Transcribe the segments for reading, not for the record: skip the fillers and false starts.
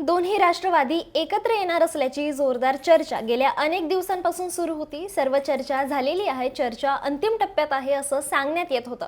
दोन्ही राष्ट्रवादी एकत्र येणार असल्याची जोरदार चर्चा गेल्या अनेक दिवसांपासून सुरू होती। सर्व चर्चा झालेली आहे, चर्चा अंतिम टप्प्यात आहे असं सांगण्यात येत होतं।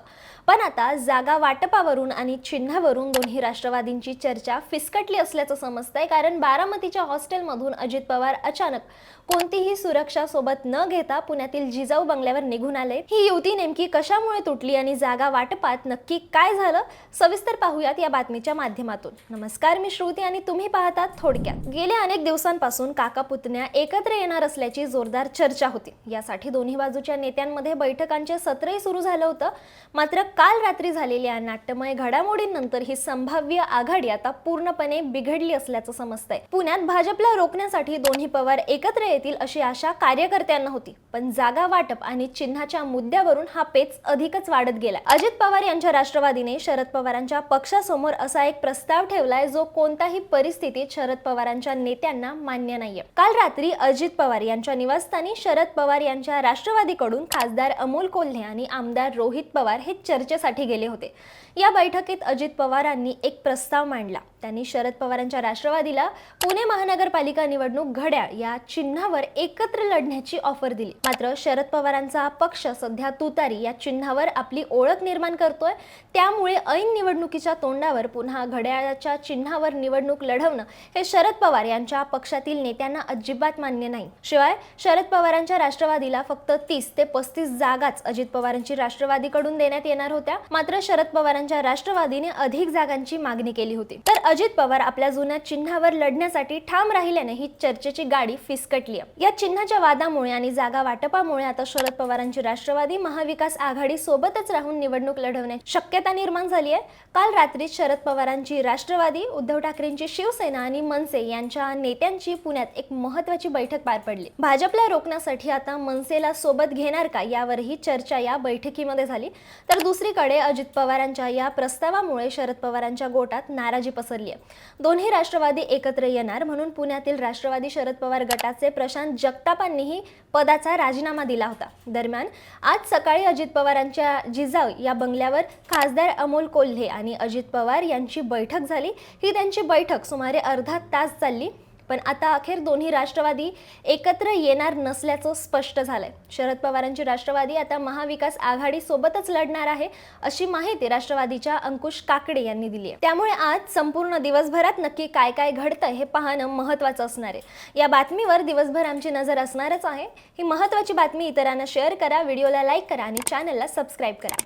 पण आता जागा वाटपावरून आणि चिन्हावरून दोन्ही राष्ट्रवादींची चर्चा फिसकटली असल्याचं समजतंय। कारण बारामतीच्या हॉस्टेलमधून अजित पवार अचानक कोणतीही सुरक्षा सोबत न घेता पुण्यातील जिजाऊ बंगल्यावर निघून आले। ही युती नेमकी कशामुळे तुटली आणि जागा वाटपात नक्की काय झालं, सविस्तर पाहूयात या बातमीच्या माध्यमातून। नमस्कार, मी श्रुती आणि तुम्ही पाहतात थोडक्यात। गेल्या अनेक दिवसांपासून काका पुतण्या एकत्र येणार असल्याची जोरदार चर्चा होती। यासाठी दोन्ही बाजूच्या नेत्यांमध्ये बैठकांचे सत्रही सुरू झालं होतं। मात्र काल रात्री झालेल्या नाट्यमय घडामोडींनंतर ही संभाव्य आघाडी आता पूर्णपणे बिघडली असल्याचं समजतंय। पुण्यात भाजपला रोखण्यासाठी दोन्ही पवार एकत्र येतील अशी आशा कार्यकर्त्यांना होती, पण जागा वाटप आणि चिन्हाच्या मुद्द्यावरून हा पेच अधिकच वाढत गेला। अजित पवार यांच्या राष्ट्रवादीने शरद पवारांच्या पक्षासमोर असा एक प्रस्ताव ठेवलाय जो कोणताही परिस्थितीत शरद पवारांच्या नेत्यांना मान्य नाहीये। काल रात्री अजित पवार यांच्या निवासस्थानी शरद पवार यांच्या राष्ट्रवादीकडून खासदार अमोल कोल्हे आणि आमदार रोहित पवार हे चर्चेसाठी गेले होते। या बैठकीत अजित पवारांनी एक प्रस्ताव मांडला। त्यांनी शरद पवारांच्या राष्ट्रवादीला पुणे महानगरपालिका निवडणूक घड्याळ या चिन्हावर एकत्र लढण्याची ऑफर दिली। मात्र शरद पवारांचा पक्ष सध्या तुतारी या चिन्हावर आपली ओळख निर्माण करतोय, त्यामुळे ऐन निवडणुकीच्या तोंडावर पुन्हा घड्याळाच्या चिन्हावर निवडणूक लढवणं हे शरद पवार यांच्या पक्षातील नेत्यांना अजिबात मान्य नाही। शिवाय शरद पवारांच्या राष्ट्रवादीला फक्त 30 ते 35 जागाच अजित पवारांची राष्ट्रवादीकडून देण्यात येणार होत्या। मात्र शरद पवारांच्या राष्ट्रवादीने अधिक जागांची मागणी केली होती। तर अजित पवार आपल्या जुन्या चिन्हावर लढण्यासाठी ठाम राहिल्याने ही चर्चेची गाडी फिसकटली आहे। या चिन्हाच्या वादामुळे आणि जागा वाटपामुळे आता शरद पवारांची राष्ट्रवादी महाविकास आघाडी सोबतच राहून निवडणूक लढवण्याची शक्यता निर्माण झाली आहे। काल रात्री शरद पवारांची राष्ट्रवादी, उद्धव ठाकरेंची शिवसेना आणि मनसे यांच्या नेत्यांची पुण्यात एक महत्त्वाची बैठक पार पडली। भाजपला रोखण्यासाठी आता मनसेला सोबत घेणार का, यावरही चर्चा या बैठकीमध्ये झाली। तर दुसरीकडे अजित पवारांच्या या प्रस्तावामुळे शरद पवारांच्या गोटात नाराजी पसरली आहे। दोन्ही राष्ट्रवादी एकत्र येणार म्हणून पुण्यातील राष्ट्रवादी शरद पवार गटाचे प्रशांत जगतापांनीही पदाचा राजीनामा दिला होता। दरम्यान आज सकाळी अजित पवारांच्या जिजाऊ या बंगल्यावर खासदार अमोल कोल्हे आणि अजित पवार यांची बैठक झाली। ही त्यांची बैठक सुमारे अर्धा तास चालली। पण आता अखेर दोन्ही राष्ट्रवादी एकत्र येणार नसल्याचं स्पष्ट झालंय। शरद पवारांची राष्ट्रवादी आता महाविकास आघाडी सोबतच लढणार आहे अशी माहिती राष्ट्रवादीच्या अंकुश काकडे यांनी दिली आहे। त्यामुळे आज संपूर्ण दिवसभरात नक्की काय काय घडतंय हे पाहणं महत्त्वाचं असणार आहे। या बातमीवर दिवसभर आमची नजर असणारच आहे। ही महत्त्वाची बातमी इतरांना शेअर करा, व्हिडिओला लाईक करा आणि चॅनलला सबस्क्राईब करा।